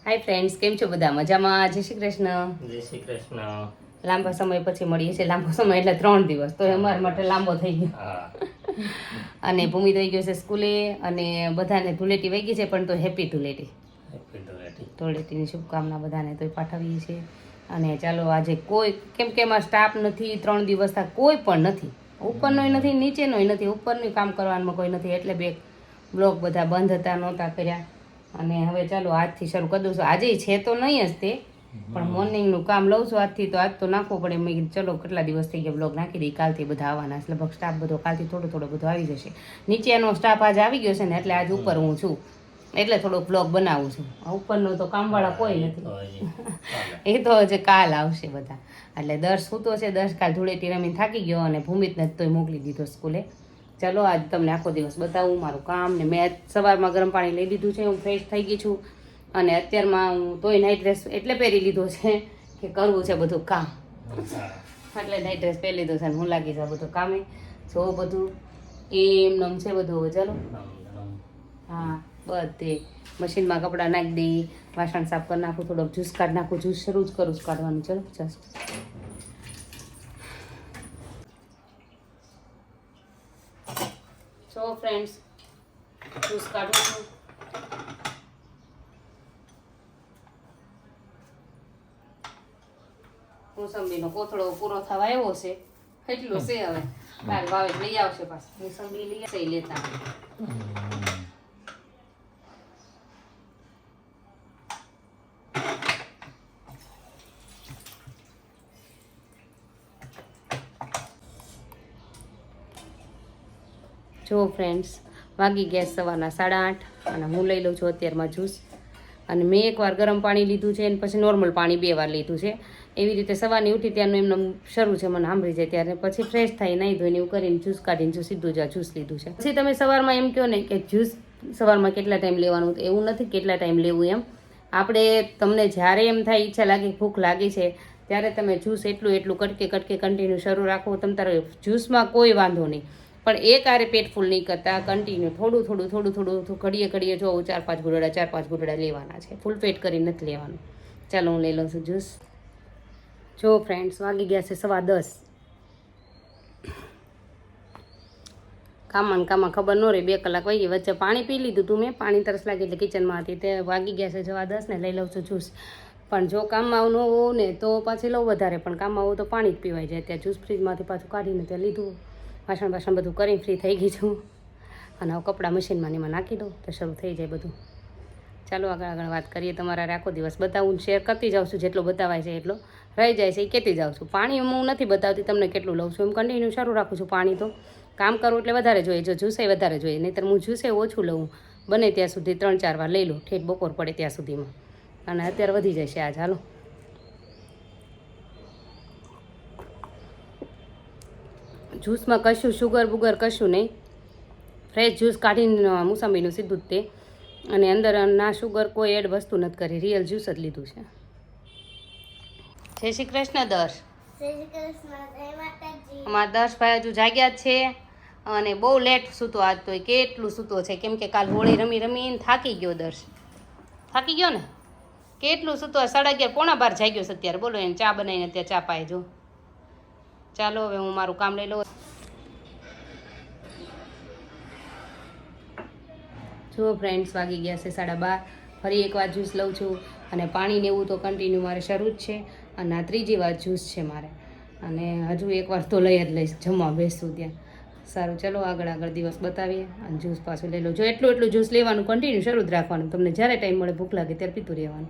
Hi friends, કેમ છો બધા? મજામાં? જય શ્રી કૃષ્ણ. જય શ્રી કૃષ્ણ. લાંબા સમય પછી મળીએ છીએ. લાંબો સમય એટલે 3 દિવસ, તો અમારા માટે લાંબો થઈ ગયો. હા. અને ભૂમિ થઈ ગયો છે સ્કૂલે, અને બધાને ધૂળેટી વહી ગઈ છે, પણ તો હેપી ધૂળેટી. ધૂળેટીની શુભકામના બધાને તો પાઠવીએ છીએ. અને ચાલો આજે કોઈ, કેમ કે એમાં સ્ટાફ નથી, 3 દિવસ કોઈ પણ નથી, ઉપરનોય નથી, નીચેનોય નથી, ઉપરનું કામ કરવાનું કોઈ નથી, એટલે બે બ્લોગ બધા બંધ હતા, નહોતા કર્યા. અને હવે ચાલો આજથી શરૂ કરી દઉં છું. આજે છે તો નહીં જ તે, પણ મોર્નિંગનું કામ લઉં છું આજથી, તો આજ તો નાખવું પડે. મેં કીધું ચલો કેટલા દિવસ થઈ ગયા બ્લોગ નાખી દઈ, કાલથી બધા આવવાના છે, લગભગ સ્ટાફ બધો કાલથી થોડો બધો આવી જશે. નીચેનો સ્ટાફ આજે આવી ગયો છે ને, એટલે આજ ઉપર હું છું, એટલે થોડો બ્લોગ બનાવું છું. ઉપરનો તો કામવાળા કોઈ નથી, એ તો હજી કાલ આવશે બધા. એટલે દર્શ સૂતો છે, દર્શ કાલ ધૂળેટી રમીને થાકી ગયો, અને ભૂમિતને તોય મોકલી દીધો સ્કૂલે. ચાલો આજ તમને આખો દિવસ બતાવું મારું કામ ને. મેં સવારમાં ગરમ પાણી લઈ લીધું છે, હું ફ્રેશ થઈ ગઈ છું, અને અત્યારમાં હું તોય નાઇટ ડ્રેસ એટલે પહેરી લીધો છે કે કરવું છે બધું કામ, એટલે નાઇટ ડ્રેસ પહેરી લીધો છે, અને હું લાગી જાઉં બધું કામે. જો બધું એમ છે બધું. ચાલો હા, બધે મશીનમાં કપડાં નાખી દઈ, વાસણ સાફ કરી નાખું, થોડોક જ્યુસ કાઢી નાખું. જ્યુસ શરૂ જ કરું છું કાઢવાનું. ચલો જસ્ટ સો ફ્રેન્ડ્સ, જ્યુસ કાઢું છું. મોસંબીનો કોથળો પૂરો થવા આવ્યો છે, એટલું છે. હવે કાલ વાવે લઈ આવશે પાછું મોસંબી, લઈ આવશે લેતા. જો ફ્રેન્ડ્સ, વાગી ગયા સવારના 8:30, અને હું લઈ લઉં છું અત્યારમાં જ્યુસ. અને મેં એકવાર ગરમ પાણી લીધું છે, અને પછી નોર્મલ પાણી 2 વાર લીધું છે. એવી રીતે સવારની ઉઠી ત્યારનું એમને શરૂ છે, મને સાંભળી જાય ત્યારે. પછી ફ્રેશ થઈ નહીં ધોઈને એવું કરીને જ્યુસ કાઢીને સીધું જ જ્યુસ લીધું છે. પછી તમે સવારમાં એમ કહો ને કે જ્યુસ સવારમાં કેટલા ટાઈમ લેવાનું, એવું નથી કેટલા ટાઈમ લેવું એમ. આપણે તમને જ્યારે એમ થાય ઈચ્છા લાગી, ભૂખ લાગી છે, ત્યારે તમે જ્યુસ એટલું કટકે કન્ટિન્યુ શરૂ રાખો. તમે તારે જ્યુસમાં કોઈ વાંધો નહીં, પણ એક આરે પેટ ફૂલ નહીં કરતા, કન્ટિન્યુ થોડું ઘડીએ જો 4-5 ઘૂંટડા લેવાના છે. ફૂલ પેટ કરી નથી લેવાનું. ચાલો હું લઈ લઉં છું જ્યુસ. જો ફ્રેન્ડ્સ, વાગી ગયા છે 10:15. કામમાં ખબર ન રહી, 2 કલાક વાગી. વચ્ચે પાણી પી લીધું તું મેં, પાણી તરસ લાગી એટલે કિચનમાં હતી, તે વાગી ગયા છે 10:15 ને. લઈ લઉં છું જ્યુસ. પણ જો કામમાં ન હોવું ને તો પાછી લઉં વધારે, પણ કામમાં હોવું તો પાણી જ પીવાય જાય. ત્યાં જ્યુસ ફ્રીજમાંથી પાછું કાઢીને ત્યાં લીધું. વાસણ બધું કરીને ફ્રી થઈ ગઈ છું, અને હવે કપડાં મશીનમાં એમાં નાખી દઉં તો શરૂ થઈ જાય બધું. ચાલો આગળ વાત કરીએ. તમારા આખો દિવસ બતાવું, શેર કરતી જાઉં છું, જેટલો બતાવાય છે એટલો. રહી જાય છે એ કહેતી જાઉં છું. પાણી હું નથી બતાવતી તમને કેટલું લઉં છું, એમ કન્ટિન્યુ શરૂ રાખું છું. પાણી તો કામ કરું એટલે વધારે જોઈએ, જો જ્યુસે વધારે જોઈએ, નહીંતર હું જ્યુસે ઓછું લઉં. બને ત્યાં સુધી 3-4 વાર લઈ લઉં, ઠેઠ બપોર પડે ત્યાં સુધીમાં. અને અત્યારે વધી જાય છે આજ. હાલો જ્યુસમાં કશું શુગર બુગર કશું નહીં, ફ્રેશ જ્યુસ કાઢીને મોસંબીનું સીધું જ તે, અને અંદર ના શુગર કોઈ એડ વસ્તુ નથી કરી, રિયલ જ્યુસ જ લીધું છે. જય શ્રી કૃષ્ણ દર્શ. અમારા દર્શભાઈ હજુ જાગ્યા જ છે, અને બહુ લેટ સૂતો આજ તો. કેટલું સૂતો છે, કેમ કે કાલ હોળી રમીને થાકી ગયો. દર્શ થાકી ગયો ને, કેટલું સૂતો. 11:30 પોણા 12 જાગ્યો છે અત્યારે. બોલો, એને ચા બનાવીને અત્યારે ચા પાય. જો ચાલો હવે હું મારું કામ લઈ લઉં. જો ફ્રેન્ડ્સ, વાગી ગયા છે 12:30. ફરી એકવાર જ્યુસ લઉં છું, અને પાણીને એવું તો કન્ટિન્યુ મારે શરૂ જ છે. અને આ 3જી વાર જ્યુસ છે મારે, અને હજુ એકવાર તો લઈ જ લઈશ જમવા બેસું ત્યાં. સારું, ચલો આગળ દિવસ બતાવીએ. અને જ્યુસ પાછું લઈ લો. જો એટલું જ્યુસ લેવાનું, કન્ટિન્યુ શરૂ જ રાખવાનું. તમને જ્યારે ટાઈમ મળે, ભૂખ લાગે ત્યારે પીતું રહેવાનું.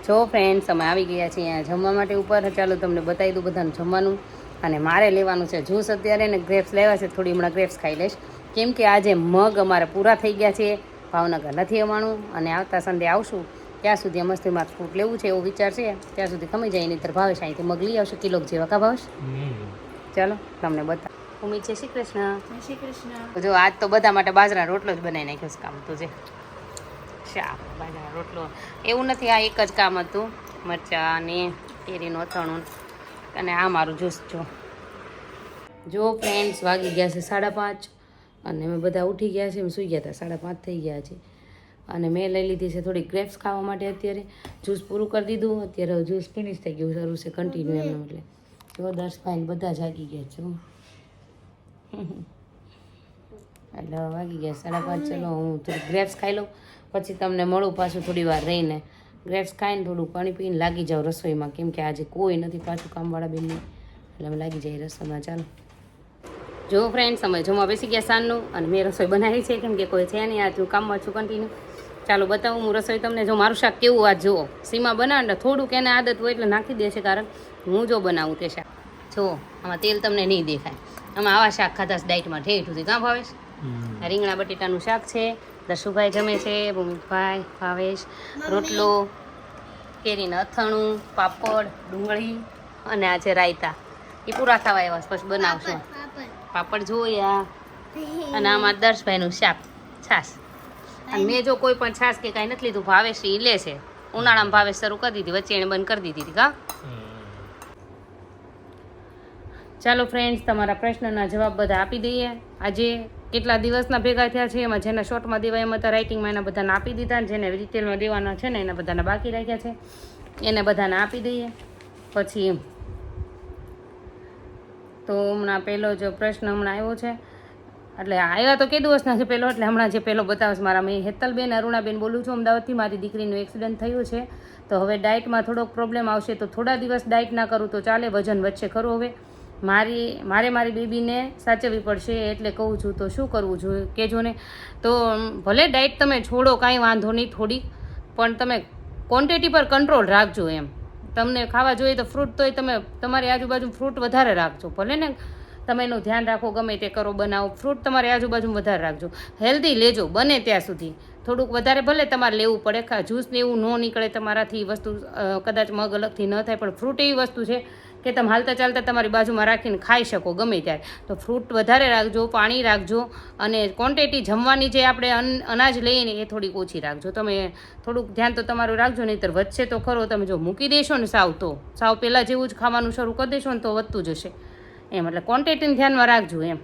જો ફ્રેન્ડ્સ, અમે આવી ગયા છીએ અહીંયા જમવા માટે ઉપર. ચાલો તમને બતાવી દઉં બધાનું જમવાનું. અને મારે લેવાનું છે જ્યુસ અત્યારે, ને ગ્રેપ્સ લેવા છે. થોડી હમણાં ગ્રેપ્સ ખાઈ લઈશ, કેમ કે આજે મગ અમારે પૂરા થઈ ગયા છે. ભાવનગર નથી આવવાનું, અને આવતા સન્ડે આવશું. ત્યાં સુધી મસ્તી મારે ફ્રૂટ લેવું છે એવો વિચાર છે. ત્યાં સુધી ખમી જાય, નહીંતર ભાવેશ અહીંથી મગ લઈ આવશે કિલો જેવા. કા ભાવેશ? ચાલો તમને બતા. ઉમી છે. શ્રી કૃષ્ણ. જો આજ તો બધા માટે બાજરા રોટલો જ બનાવી નાખ્યો છે કામ તો. જે શાક, બાજરા રોટલો, એવું નથી. આ એક જ કામ હતું. મરચાં ને કેરીનું અથાણું, અને આ મારું જ્યુસ. જો ફ્રેન્ડ્સ, વાગી ગયા છે 5:30, અને અમે બધા ઉઠી ગયા છે. અમે સૂઈ ગયા હતા, 5:30 થઈ ગયા છે. અને મેં લઈ લીધી છે થોડી ગ્રેપ્સ ખાવા માટે. અત્યારે જ્યુસ પૂરું કરી દીધું, અત્યારે જ્યુસ ફિનિશ થઈ ગયું, શરૂ છે કન્ટિન્યુ એમનું. એટલે જો દર્શભાઈ બધા જાગી ગયા છો. એટલે વાગી ગયા 5:30. ચલો હું થોડી ગ્રેપ્સ ખાઈ લઉં, પછી તમને મળું પાછું થોડી વાર રહીને. ગ્રેપ્સ ખાઈને થોડું પાણી પીને લાગી જાઓ રસોઈમાં, કેમ કે આજે કોઈ નથી પાછું કામવાળા બેનની, એટલે અમે લાગી જાય રસોઈમાં. ચાલો જો ફ્રેન્ડ્સ, અમે જમવા બેસી ગયા સાંજનું, અને મેં રસોઈ બનાવી છે, કેમ કે કોઈ છે નહીં, આજ હું કામમાં છું કન્ટિન્યુ. ચાલો બતાવું હું રસોઈ તમને. જો મારું શાક કેવું આજ જુઓ, સીમા બનાવે ને થોડુંક એને આદત હોય એટલે નાખી દે છે, કારણ હું જો બનાવું તે શાક. જો આમાં તેલ તમને નહીં દેખાય, આમાં આવા શાક ખાતા ડાયટમાં ઠેઠ સુધી. કાં ભાવેશ? રીંગણા બટેટાનું શાક છે, દર્શુભાઈ જમે છે, ભૂમિકભાઈ, ભાવેશ, રોટલો, કેરીનું અથાણું, પાપડ, ડુંગળી, અને આ છે રાયતા. એ પૂરા થવા એવા પછી બનાવશું. પાપડ જોયા, અને આમાં દર્શભાઈનું શાક, છાશ. અને મેં જો કોઈ પણ છાશ કે કાંઈ નથી લીધું, ભાવેશ એ લે છે. ઉનાળામાં ભાવેશ શરૂ કરી દીધી, વચ્ચે એને બંધ કરી દીધી હતી. કા ચાલો ફ્રેન્ડ્સ, તમારા પ્રશ્નના જવાબ બધા આપી દઈએ. આજે કેટલા દિવસના ભેગા થયા છે, એમાં જેના શોર્ટમાં દેવા એમાં હતા, રાઇટિંગમાં એના બધાને આપી દીધા, જેને ડિટેલમાં દેવાના છે ને એના બધાને બાકી રાખ્યા છે, એને બધાને આપી દઈએ. પછી તો હમણાં પહેલો જ પ્રશ્ન હમણાં આવ્યો છે, એટલે આવ્યા તો કે દિવસના છે પહેલો, એટલે હમણાં જે પહેલો બતાવશે મારા મેં હેતલબેન અરુણાબેન બોલું છું અમદાવાદથી. મારી દીકરીનું એક્સિડન્ટ થયું છે, તો હવે ડાયટમાં થોડોક પ્રોબ્લેમ આવશે, તો થોડા દિવસ ડાયટ ના કરું તો ચાલે, વજન વધશે ખરું. હવે મારી બેબીને સાચવવી પડશે, એટલે કહું છું, તો શું કરવું જોઈએ કહેજો ને. તો ભલે ડાયટ તમે છોડો કાંઈ વાંધો નહીં, થોડીક, પણ તમે ક્વોન્ટિટી પર કંટ્રોલ રાખજો. એમ તમને ખાવા જોઈએ તો ફ્રૂટ, તોય તમે તમારી આજુબાજુ ફ્રૂટ વધારે રાખજો. ભલે ને તમે એનું ધ્યાન રાખો, ગમે તે કરો બનાવો, ફ્રૂટ તમારી આજુબાજુ વધારે રાખજો. હેલ્ધી લેજો બને ત્યાં સુધી, થોડુંક વધારે ભલે તમારે લેવું પડે. જ્યુસ ને એવું ન નીકળે તમારાથી, વસ્તુ કદાચ મગ અલગથી ન થાય, પણ ફ્રૂટ એવી વસ્તુ છે કે તમે હાલતા ચાલતા તમારી બાજુમાં રાખીને ખાઈ શકો ગમે ત્યારે. તો ફ્રૂટ વધારે રાખજો, પાણી રાખજો, અને ક્વોન્ટિટી જમવાની જે આપણે અનાજ લઈએ ને એ થોડીક ઓછી રાખજો. તમે થોડુંક ધ્યાન તો તમારું રાખજો, નહીંતર વધશે તો ખરો. તમે જો મૂકી દેશો ને સાવ પહેલાં જેવું જ ખાવાનું શરૂ કરી દેશો ને તો વધતું જશે એમ. એટલે ક્વોન્ટિટીને ધ્યાનમાં રાખજો એમ.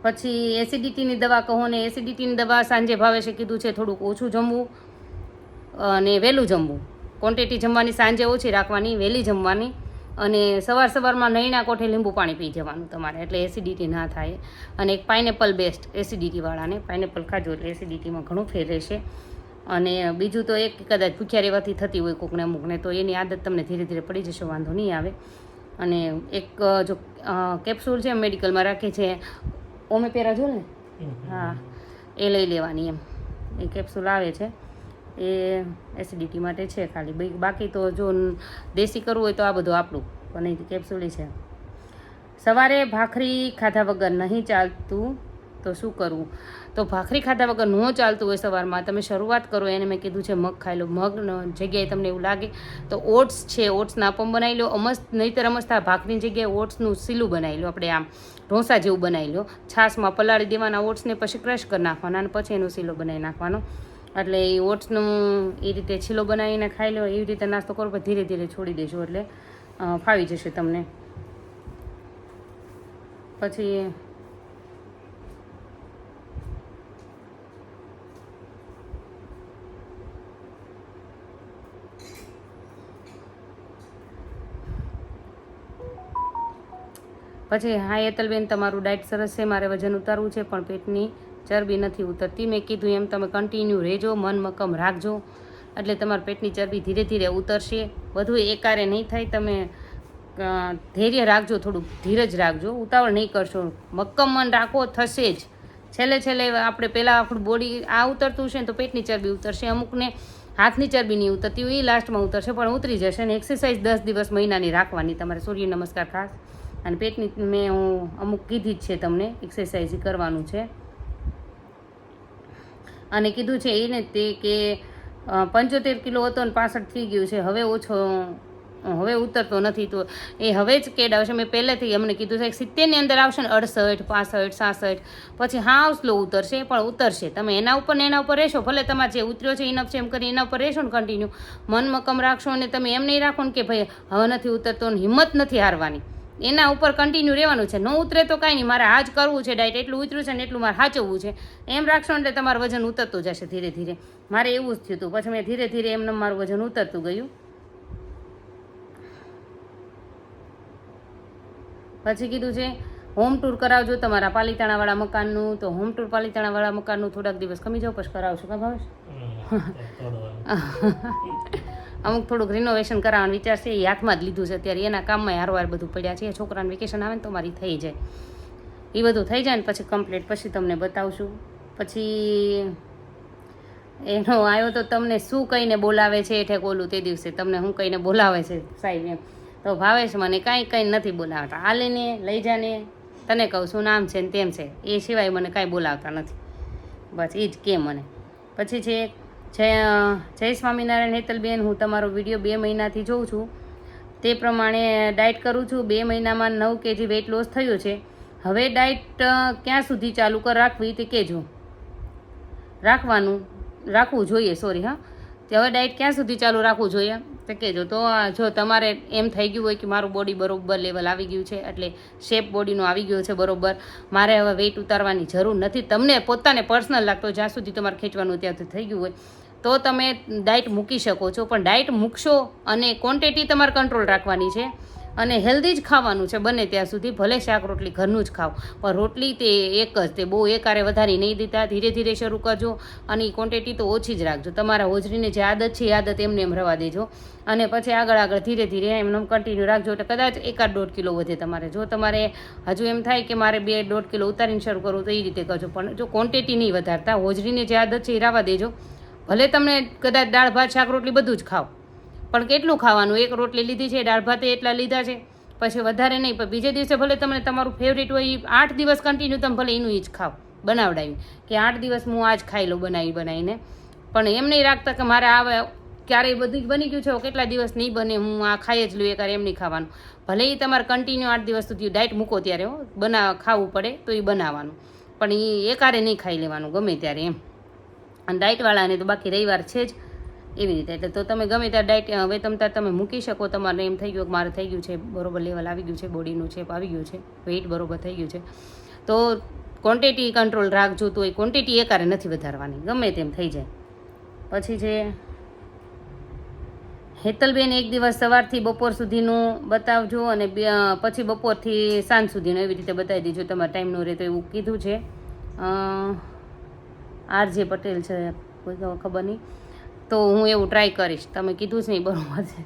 પછી એસિડિટીની દવા કહો ને, એસિડિટીની દવા સાંજે ભાવેશે કીધું છે થોડુંક ઓછું જમવું અને વહેલું જમવું. ક્વોન્ટિટી જમવાની સાંજે ઓછી રાખવાની, વહેલી જમવાની, અને સવારમાં નળીના કોઠે લીંબુ પાણી પી જવાનું તમારે, એટલે એસિડિટી ના થાય. અને એક પાઇનેપલ બેસ્ટ એસિડિટીવાળાને, પાઇનેપલ ખાજો એટલે એસિડિટીમાં ઘણું ફેર રહેશે. અને બીજું તો એક કદાચ ભૂખ્યા રહેવાથી થતી હોય કોકને અમુકને, તો એની આદત તમને ધીરે ધીરે પડી જશે, વાંધો નહીં આવે. અને એક જો કેપ્સ્યુલ છે મેડિકલમાં રાખે છે, ઓમેપેરાઝોલ ને, હા એ લઈ લેવાની એમ. એ કેપ્સ્યુલ આવે છે, એ એસિડિટી માટે છે ખાલી. બાકી તો જો દેશી કરવું હોય તો આ બધું આપણું, પણ નહીં કેપ્સ્યુલ છે. સવારે ભાખરી ખાધા વગર નહીં ચાલતું તો શું કરવું? તો ભાખરી ખાધા વગર ન ચાલતું હોય સવારમાં, તમે શરૂઆત કરો એને મેં કીધું છે મગ ખાઈ લો. મગનો જગ્યાએ તમને એવું લાગે તો ઓટ્સ છે, ઓટ્સના અપમ બનાવી લો. નહીંતર અમસ્તા ભાખરીની જગ્યાએ ઓટ્સનું સીલું બનાવી લો, આપણે આમ ઢોસા જેવું બનાવી લો. છાશમાં પલાળી દેવાના ઓટ્સને, પછી ક્રશ કરી નાખવાના, અને પછી એનો સીલો બનાવી નાખવાનો. એટલે એ ઓટ્સનું એ રીતે છીલો બનાવીને ખાઈ લો. એવી રીતે નાસ્તો કરો, પણ ધીરે ધીરે છોડી દેજો, એટલે ફાવી જશે તમને. પછી હા હેતલબેન, તમારું ડાયટ સરસ છે, મારે વજન ઉતારવું છે પણ પેટની ચરબી નથી ઉતરતી. મેં કીધું એમ તમે કન્ટિન્યુ રહેજો, મન મક્કમ રાખજો, એટલે તમારા પેટની ચરબી ધીરે ધીરે ઉતરશે. બધું એકારે નહીં થાય, તમે ધૈર્ય રાખજો, થોડુંક ધીરજ રાખજો, ઉતાવળ નહીં કરશો, મક્કમ મન રાખો, થશે જ. છેલ્લે આપણે પહેલાં આપણું બોડી આ ઉતરતું છે ને તો પેટની ચરબી ઉતરશે. અમુકને હાથની ચરબી નહીં ઉતરતી હોય, એ લાસ્ટમાં ઉતરશે, પણ ઉતરી જશે. ને એક્સરસાઇઝ 10 દિવસ મહિનાની રાખવાની તમારે, સૂર્ય નમસ્કાર ખાસ, અને પેટની મેં હું અમુક કીધી જ છે તમને, એક્સરસાઇઝ કરવાનું છે. અને કીધું છે એને તે કે 75 કિલો હતો ને 65 થઈ ગયું છે, હવે ઉતરતો નથી. તો એ હવે જ કેડ આવશે. મેં પહેલેથી અમને કીધું છે 70ની અંદર આવશે ને, 68, 65, 66, પછી હાવ સ્લો ઉતરશે, પણ ઉતરશે. તમે એના ઉપર રહેશો, ભલે તમારે જે ઉતર્યો છે ઇનફ છે એમ કરી એના ઉપર રહેશો ને કન્ટિન્યુ, મન મક્કમ રાખશો. અને તમે એમ નહીં રાખો ને કે ભાઈ હવે નથી ઉતરતો, હિંમત નથી હારવાની. એના ઉપર કન્ટિન્યુ રહેવાનું છે. ન ઉતરે તો કાંઈ નહીં, મારે આ જ કરવું છે ડાયટ, એટલું ઉતર્યું છે ને એટલું મારે સાચવવું છે, એમ રાખશો એટલે તમારું વજન ઉતરતું જશે ધીરે ધીરે. મારે એવું જ થયું હતું, પછી મેં ધીરે ધીરે એમને મારું વજન ઉતરતું ગયું. પછી કીધું છે હોમ ટૂર કરાવજો તમારા પાલીતાણાવાળા મકાનનું, તો હોમ ટૂર પાલીતાણાવાળા મકાનનું થોડાક દિવસ કમી જાવ પછી કરાવશું. કા ભાવેશ? અમુક થોડુંક રિનોવેશન કરાવવાનું વિચાર છે, એ હાથમાં જ લીધું છે અત્યારે, એના કામમાં હારવાર બધું પડ્યા છે. છોકરાને વેકેશન આવે ને તો મારી થઈ જાય, એ બધું થઈ જાય ને પછી કમ્પ્લીટ પછી તમને બતાવશું. પછી એનો આવ્યો તો તમને શું કહીને બોલાવે છે એઠે ઓલું તે દિવસે તમને હું કહીને બોલાવે છે સાહેબ એમ, તો ભાવેશ મને કાંઈ કંઈ નથી બોલાવતા, હાલીને લઈ જાને તને કહું શું નામ છે ને તેમ છે, એ સિવાય મને કાંઈ બોલાવતા નથી, બસ એ જ કે મને. પછી છે જય સ્વામિનારાયણ હેતલબેન, હું તમારો વિડીયો 2 મહિનાથી જોઉં છું, તે પ્રમાણે ડાયટ કરું છું. 2 મહિનામાં 9 kg વેઇટ લોસ થયું છે. હવે ડાયટ ક્યાં સુધી ચાલુ રાખવી તે કહેજો. રાખવું જોઈએ, સોરી હા, તે હવે ડાયટ ક્યાં સુધી ચાલુ રાખવું જોઈએ તે કહેજો. તો જો તમારે એમ થઈ ગયું હોય કે મારું બોડી બરોબર લેવલ આવી ગયું છે, એટલે શેપ બોડીનો આવી ગયો છે બરોબર, મારે હવે વેઇટ ઉતારવાની જરૂર નથી, તમને પોતાને પર્સનલ લાગતો જ્યાં સુધી તમારે ખેંચવાનું ત્યાંથી થઈ ગયું હોય તો તમે ડાયટ મૂકી શકો છો. પણ ડાયટ મૂકશો અને ક્વોન્ટિટી તમારે કંટ્રોલ રાખવાની છે અને હેલ્ધી જ ખાવાનું છે બને ત્યાં સુધી. ભલે શાક રોટલી ઘરનું જ ખાઓ, પણ રોટલી તે એક જ, તે બહુ એકારે વધારી નહીં દીધા, ધીરે ધીરે શરૂ કરજો અને એ ક્વોન્ટિટી તો ઓછી જ રાખજો. તમારા હોજરીને જે આદત છે એ આદત એમને એમ રવા દેજો અને પછી આગળ ધીરે ધીરે એમને કન્ટિન્યુ રાખજો, એટલે કદાચ 1-1.5 કિલો વધે તમારે. જો તમારે હજુ એમ થાય કે મારે 2-1.5 કિલો ઉતારીને શરૂ કરવું તો એ રીતે કરજો, પણ જો ક્વોન્ટિટી નહીં વધારતા, હોજરીને જે આદત છે એ રવા દેજો. ભલે તમને કદાચ દાળ ભાત શાક રોટલી બધું જ ખાઓ, પણ કેટલું ખાવાનું, 1 રોટલી લીધી છે, દાળ ભાતે એટલા લીધા છે, પછી વધારે નહીં. પણ બીજે દિવસે ભલે તમને તમારું ફેવરેટ હોય 8 દિવસ કન્ટિન્યુ તમે ભલે એનું જ ખાઓ બનાવડાવી, કે 8 દિવસ હું આ જ ખાઈ લઉં બનાવીને, પણ એમ નહીં રાખતા કે મારે આવે ક્યારેય બધું જ બની ગયું છે, કેટલા દિવસ નહીં બને હું આ ખાઈ જ લઉં એકારે, એમ નહીં ખાવાનું. ભલે એ તમારે કન્ટિન્યુ 8 દિવસ સુધી ડાયટ મૂકો ત્યારે ખાવું પડે તો એ બનાવવાનું, પણ એ એકારે નહીં ખાઈ લેવાનું ગમે ત્યારે એમ. અને ડાયટવાળાને તો બાકી રવિવાર છે જ એવી રીતે, એટલે તો તમે ગમે ત્યાં ડાયટ હવે તમે મૂકી શકો. તમારે એમ થઈ ગયું કે મારે થઈ ગયું છે બરોબર લેવલ આવી ગયું છે, બોડીનું શેપ આવી ગયું છે, વેઇટ બરોબર થઈ ગયું છે, તો ક્વોન્ટિટી કંટ્રોલ રાખજો. તો એ ક્વોન્ટિટી એકારે નથી વધારવાની, ગમે તેમ થઈ જાય. પછી છે હેતલબેન, એક દિવસ સવારથી બપોર સુધીનું બતાવજો અને પછી બપોરથી સાંજ સુધીનું એવી રીતે બતાવી દેજો, તમારે ટાઈમ ન રહે તો એવું કીધું છે. RJ પટેલ છે, કોઈ ખબર નહીં, તો હું એવું ટ્રાય કરીશ. તમે કીધું છે નહીં બરાબર છે,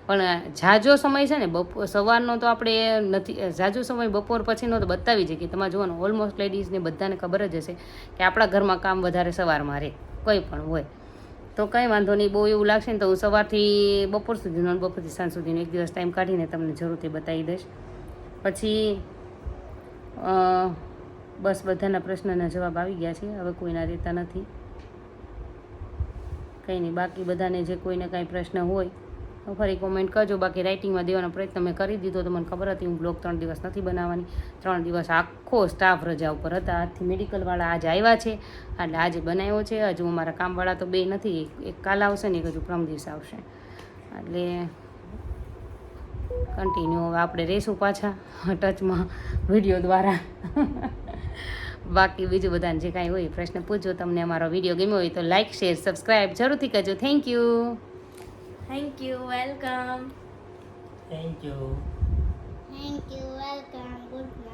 પણ ઝાઝો સમય છે ને સવારનો તો આપણે નથી, ઝાઝો સમય બપોર પછીનો તો બતાવી છે કે તમારે જોવાનું. ઓલમોસ્ટ લેડીઝને બધાને ખબર જ હશે કે આપણા ઘરમાં કામ વધારે સવારમાં રહે, કંઈ પણ હોય તો કંઈ વાંધો નહીં. બહુ એવું લાગશે ને તો હું સવારથી બપોર સુધીનો, બપોરથી સાંજ સુધીનો એક દિવસ ટાઈમ કાઢીને તમને જરૂરથી બતાવી દઈશ. પછી બસ બધાના પ્રશ્નના જવાબ આવી ગયા છે, હવે કોઈના રહેતા નથી, કંઈ નહીં. બાકી બધાને જે કોઈને કાંઈ પ્રશ્ન હોય તો ફરી કોમેન્ટ કરજો. બાકી રાઇટિંગમાં દેવાનો પ્રયત્ન મેં કરી દીધો, તો મને ખબર હતી હું બ્લોગ 3 દિવસ નથી બનાવવાની. 3 દિવસ આખો સ્ટાફ રજા ઉપર હતા, આજથી મેડિકલવાળા આજે આવ્યા છે એટલે આજે બનાવ્યો છે. હજુ અમારા કામવાળા તો 2 નથી, એક કાલ આવશે ને એક હજુ પ્રમ દિવસ આવશે, એટલે કન્ટિન્યુ હવે આપણે રહીશું પાછા ટચમાં વિડીયો દ્વારા. બાકી બીજું બધાને જે કાંઈ હોય પ્રશ્ન પૂછજો. તમને અમારો વિડીયો ગમ્યો હોય તો લાઇક શેર સબસ્ક્રાઈબ જરૂરથી કરજો. Thank you. Welcome. Thank you. Welcome. Good night.